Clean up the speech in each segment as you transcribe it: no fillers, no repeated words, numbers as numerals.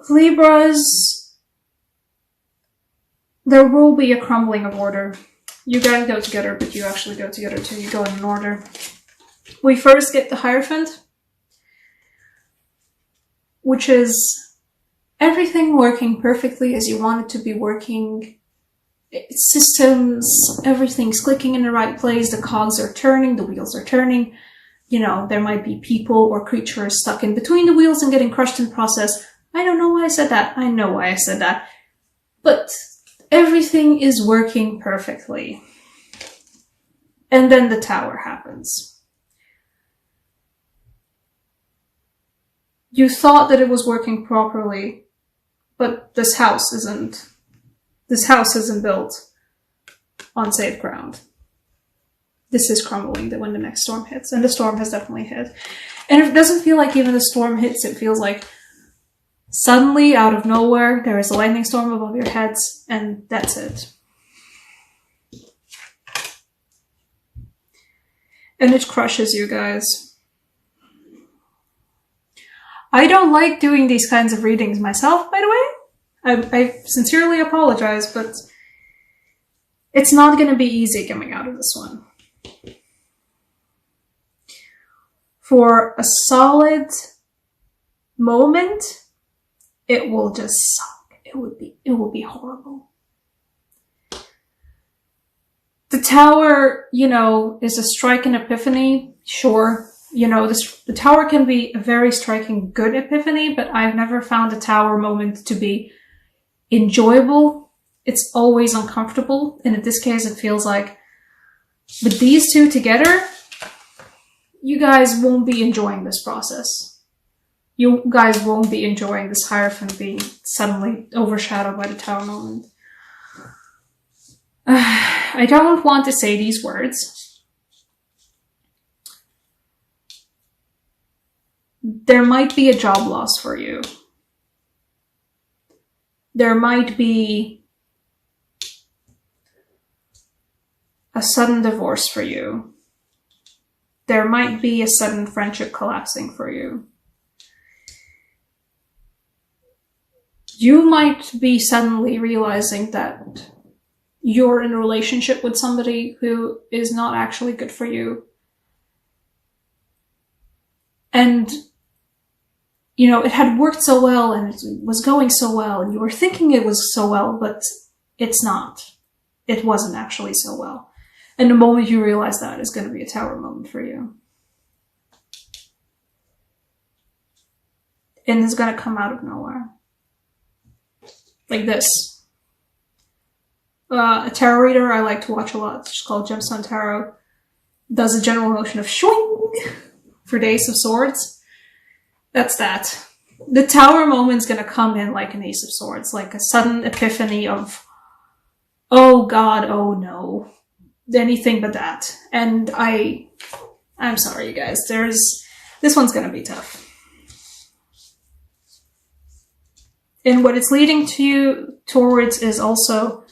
Libras, there will be a crumbling of order. You guys go together, but you actually go together too. You go in an order. We first get the Hierophant, which is everything working perfectly as you want it to be working. Systems, everything's clicking in the right place, the cogs are turning, the wheels are turning. You know, there might be people or creatures stuck in between the wheels and getting crushed in the process. I don't know why I said that. I know why I said that. But everything is working perfectly. And then the Tower happens. You thought that it was working properly, but this house isn't built on safe ground. This is crumbling when the next storm hits, and the storm has definitely hit. And it doesn't feel like even the storm hits, it feels like suddenly, out of nowhere, there is a lightning storm above your heads, and that's it. And it crushes you guys. I don't like doing these kinds of readings myself, by the way. I sincerely apologize, but it's not going to be easy coming out of this one. For a solid moment, it will just suck. It will be horrible. The Tower, you know, is a striking epiphany, sure. You know, the Tower can be a very striking good epiphany, but I've never found the Tower moment to be enjoyable. It's always uncomfortable, and in this case it feels like with these two together, you guys won't be enjoying this process. You guys won't be enjoying this Hierophant being suddenly overshadowed by the Tower moment. I don't want to say these words. There might be a job loss for you. There might be a sudden divorce for you. There might be a sudden friendship collapsing for you. You might be suddenly realizing that you're in a relationship with somebody who is not actually good for you. And you know, it had worked so well and it was going so well and you were thinking it was so well, but it's not. It wasn't actually so well. And the moment you realize that is going to be a Tower moment for you. And it's going to come out of nowhere. Like this. A tarot reader I like to watch a lot, it's called Gemstone Tarot, does a general motion of shwing for the Ace of Swords. That's that. The Tower moment's gonna come in like an Ace of Swords, like a sudden epiphany of, oh god, oh no. Anything but that. And I'm sorry you guys, this one's gonna be tough. And what it's leading to you towards is also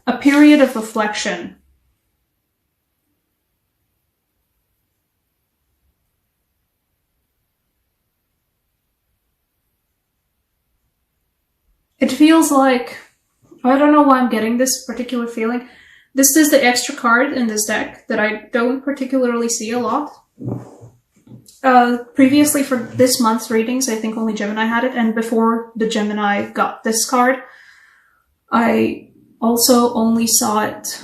a period of reflection. It feels like, I don't know why I'm getting this particular feeling. This is the extra card in this deck that I don't particularly see a lot. Previously for this month's readings, I think only Gemini had it, and before the Gemini got this card, I also only saw it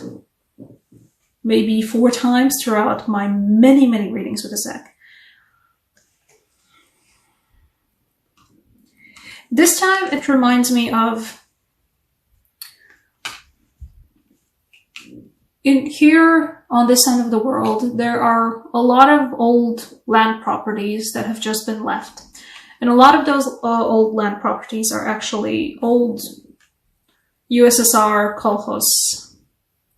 maybe 4 times throughout my many, many readings with this deck. This time it reminds me of, in here on this end of the world, there are a lot of old land properties that have just been left. And a lot of those old land properties are actually old USSR kolkhoz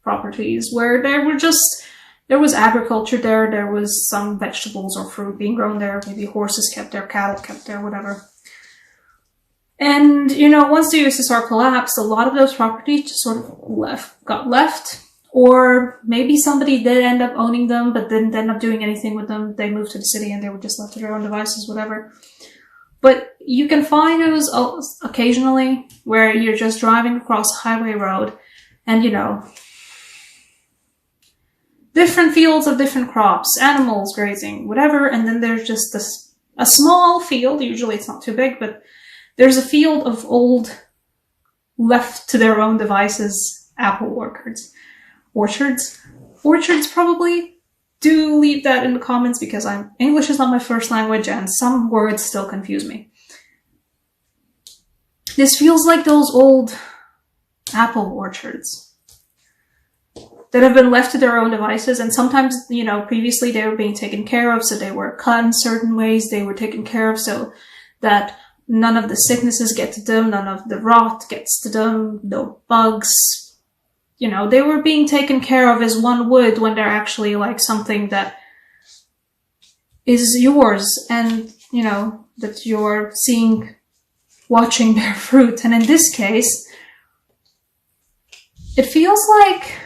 properties where there was agriculture there was some vegetables or fruit being grown there, maybe horses kept there, cattle kept there, whatever. And, you know, once the USSR collapsed, a lot of those properties just sort of got left. Or maybe somebody did end up owning them, but didn't end up doing anything with them. They moved to the city and they were just left to their own devices, whatever. But you can find those occasionally where you're just driving across a highway road and, you know, different fields of different crops, animals grazing, whatever, and then there's just a small field, usually it's not too big, but there's a field of old, left to their own devices, apple orchards. Orchards probably. Do leave that in the comments because English is not my first language and some words still confuse me. This feels like those old apple orchards that have been left to their own devices, and sometimes, you know, previously they were being taken care of, so they were cut in certain ways, they were taken care of so that none of the sicknesses get to them, none of the rot gets to them, no bugs. You know, they were being taken care of as one would when they're actually like something that is yours and, you know, that you're watching bear fruit. And in this case, it feels like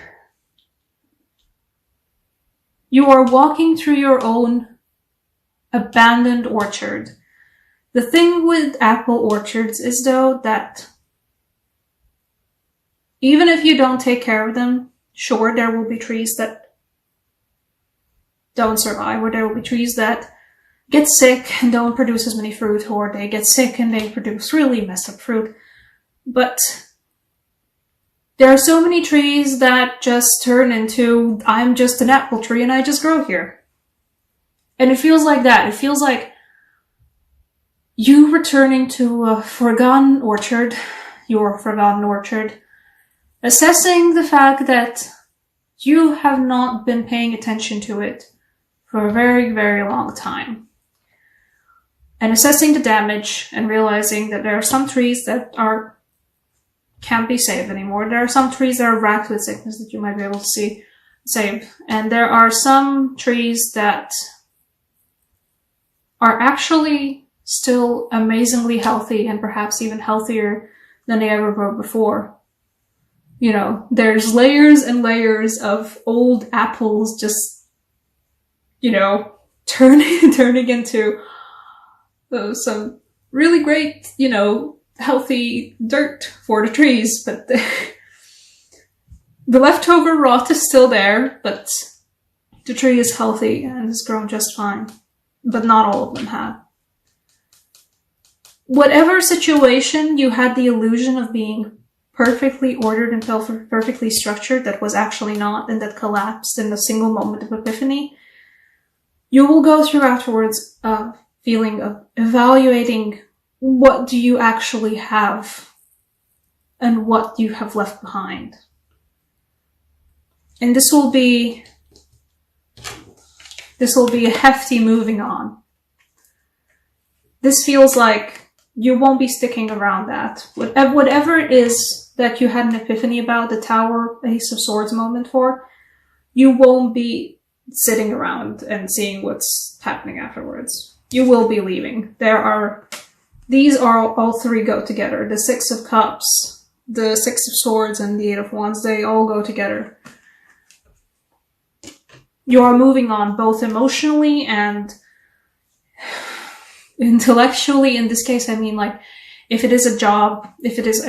you are walking through your own abandoned orchard. The thing with apple orchards is, though, that even if you don't take care of them, sure, there will be trees that don't survive, or there will be trees that get sick and don't produce as many fruit, or they get sick and they produce really messed up fruit. But there are so many trees that just turn into, I'm just an apple tree and I just grow here. And it feels like that. It feels like you returning to a forgotten orchard, your forgotten orchard, assessing the fact that you have not been paying attention to it for a very, very long time. And assessing the damage and realizing that there are some trees that can't be saved anymore. There are some trees that are racked with sickness that you might be able to save. And there are some trees that are actually still amazingly healthy and perhaps even healthier than they ever were before. You know, there's layers and layers of old apples just, you know, turning into some really great, you know, healthy dirt for the trees. But the leftover rot is still there, but the tree is healthy and has grown just fine. But not all of them have. Whatever situation you had the illusion of being perfectly ordered and perfectly structured that was actually not, and that collapsed in a single moment of epiphany, you will go through afterwards a feeling of evaluating what do you actually have and what you have left behind. And this will be a hefty moving on. This feels like you won't be sticking around that. Whatever it is that you had an epiphany about, the Tower, Ace of Swords moment for, you won't be sitting around and seeing what's happening afterwards. You will be leaving. These are all three go together. The Six of Cups, the Six of Swords, and the Eight of Wands, they all go together. You are moving on both emotionally and intellectually. In this case, I mean, like, if it is a job, if it is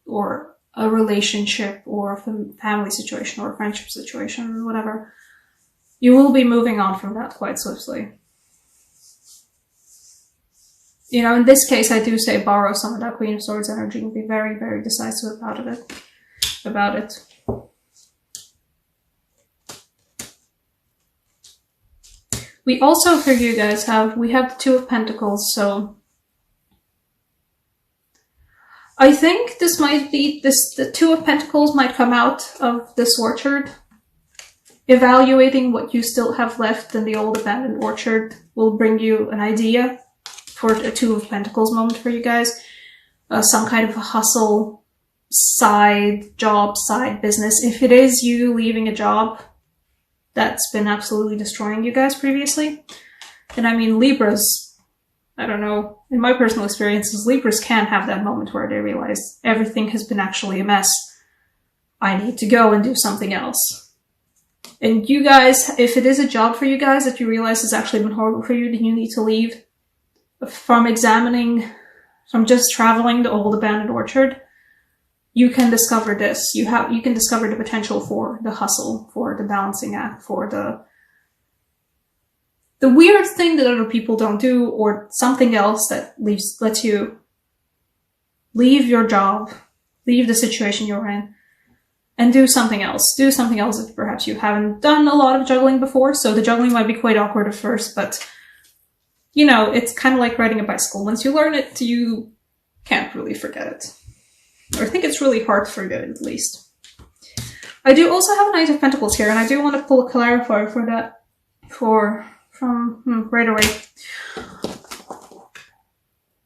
or a relationship, or a family situation, or a friendship situation, whatever, you will be moving on from that quite swiftly. You know, in this case, I do say borrow some of that Queen of Swords energy and be very, very decisive about it. We also, for you guys, we have the Two of Pentacles, so I think the Two of Pentacles might come out of this orchard. Evaluating what you still have left in the old abandoned orchard will bring you an idea for a Two of Pentacles moment for you guys. Some kind of a hustle, side job, side business. If it is you leaving a job that's been absolutely destroying you guys previously. And I mean, Libras, I don't know, in my personal experiences, Libras can have that moment where they realize everything has been actually a mess. I need to go and do something else. And you guys, if it is a job for you guys that you realize has actually been horrible for you, then you need to leave. from just traveling the old abandoned orchard, you can discover this. You can discover the potential for the hustle, for the balancing act, for the weird thing that other people don't do, or something else that lets you leave your job, leave the situation you're in, and do something else. Do something else that perhaps you haven't done a lot of juggling before, so the juggling might be quite awkward at first, but, you know, it's kind of like riding a bicycle. Once you learn it, you can't really forget it. Or I think it's really hard to forget it, at least. I do also have a Knight of Pentacles here, and I do want to pull a clarifier for that, from right away.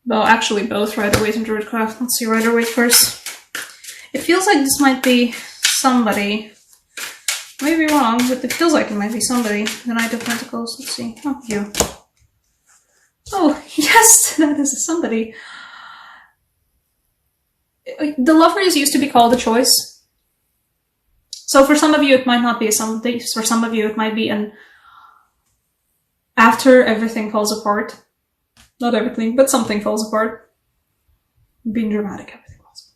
Well, actually both Rider-Waite and Druidcraft. Let's see Rider-Waite first. It feels like this might be somebody. I may be wrong, but it feels like it might be somebody. The Knight of Pentacles. Let's see. Oh, you. Oh, yes, that is somebody. The Lovers used to be called a choice. So for some of you, it might not be a somebody. For some of you, it might be an after everything falls apart. Not everything, but something falls apart. Being dramatic, everything falls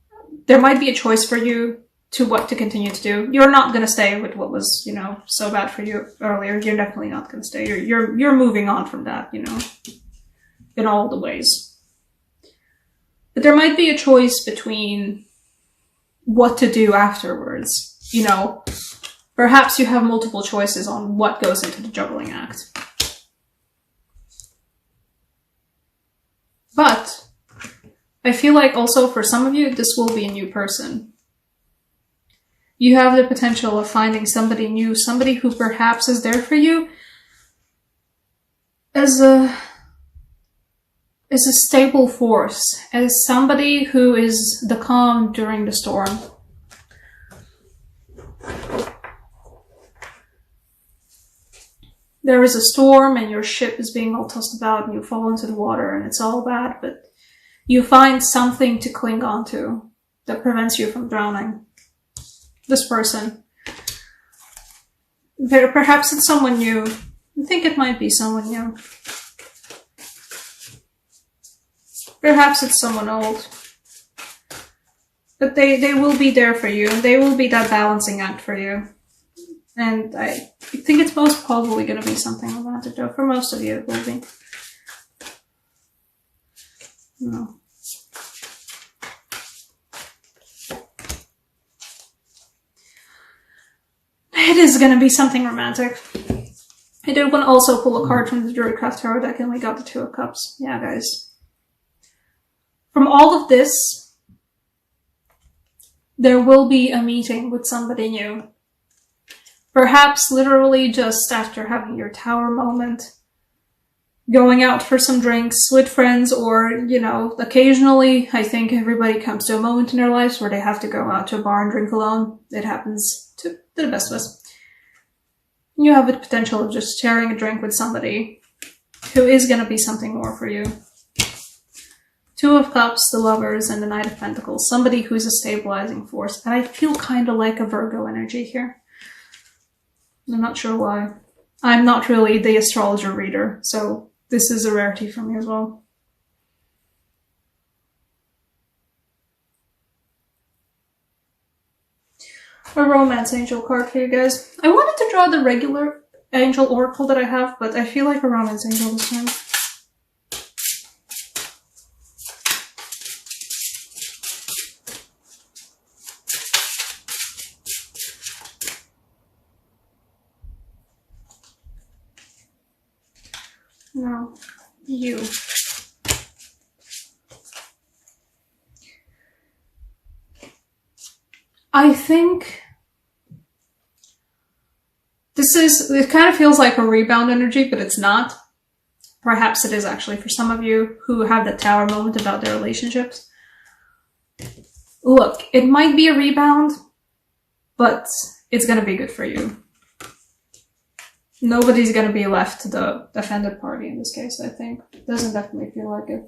apart. There might be a choice for you to what to continue to do. You're not going to stay with what was, you know, so bad for you earlier. You're definitely not going to stay. You're moving on from that, you know, in all the ways. But there might be a choice between what to do afterwards. You know, perhaps you have multiple choices on what goes into the juggling act. But I feel like also for some of you, this will be a new person. You have the potential of finding somebody new, somebody who perhaps is there for you as a stable force, as somebody who is the calm during the storm. There is a storm and your ship is being all tossed about and you fall into the water and it's all bad, but you find something to cling on to that prevents you from drowning. This person. Perhaps it's someone new. I think it might be someone new. Perhaps it's someone old. But they will be there for you. They will be that balancing act for you. And I think it's most probably going to be something romantic, though. For most of you, it will be. No. It is going to be something romantic. I did want to also pull a card from the Druidcraft Tarot deck, and we got the Two of Cups. Yeah, guys. From all of this, there will be a meeting with somebody new. Perhaps literally just after having your tower moment, going out for some drinks with friends, or, you know, occasionally, I think everybody comes to a moment in their lives where they have to go out to a bar and drink alone. It happens to the best of us. You have the potential of just sharing a drink with somebody who is going to be something more for you. Two of Cups, the Lovers, and the Knight of Pentacles. Somebody who's a stabilizing force. And I feel kind of like a Virgo energy here. I'm not sure why. I'm not really the astrologer reader, so this is a rarity for me as well. A romance angel card for you guys. I wanted to draw the regular angel oracle that I have, but I feel like a romance angel this time. No, you. I think it kind of feels like a rebound energy, but it's not. Perhaps it is actually for some of you who have that tower moment about their relationships. Look, it might be a rebound, but it's going to be good for you. Nobody's going to be left to the offended party in this case, I think. It doesn't definitely feel like it.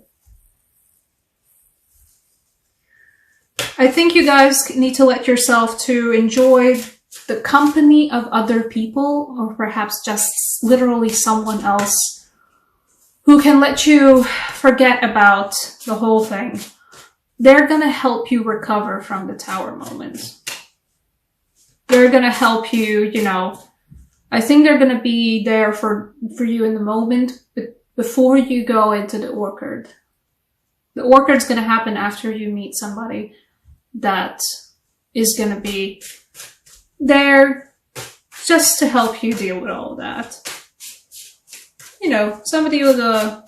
I think you guys need to let yourself to enjoy the company of other people, or perhaps just literally someone else who can let you forget about the whole thing, they're gonna help you recover from the Tower moment. They're gonna help you, you know, I think they're gonna be there for you in the moment, but before you go into the Orchard. The Orchard's gonna happen after you meet somebody that is gonna be there just to help you deal with all that. You know, somebody who's gonna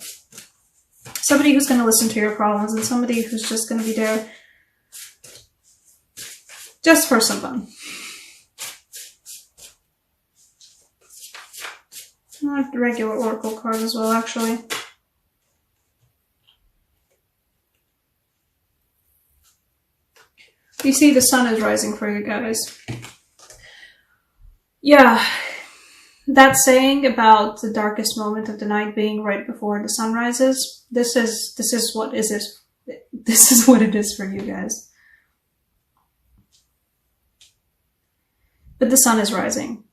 listen to your problems, and somebody who's just gonna be there just for some fun. Not the regular Oracle card as well, actually. You see, the sun is rising for you guys. Yeah, that saying about the darkest moment of the night being right before the sun rises, this is what it is for you guys. But the sun is rising.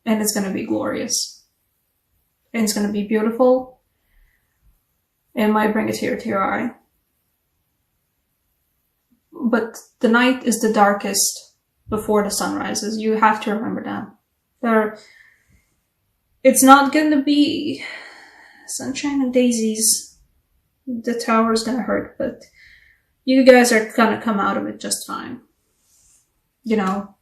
And it's going to be glorious. And it's going to be beautiful. It might bring a tear to your eye. But the night is the darkest before the sun rises. You have to remember that. It's not going to be sunshine and daisies. The Tower is going to hurt, but you guys are going to come out of it just fine. You know,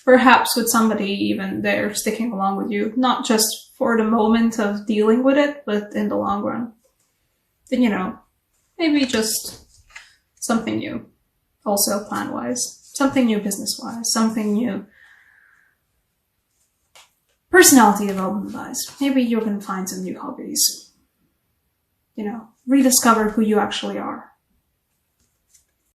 perhaps with somebody even there sticking along with you, not just for the moment of dealing with it, but in the long run. Then, you know, maybe just something new. Also plan-wise. Something new business-wise. Something new personality development-wise. Maybe you're going to find some new hobbies. You know, rediscover who you actually are.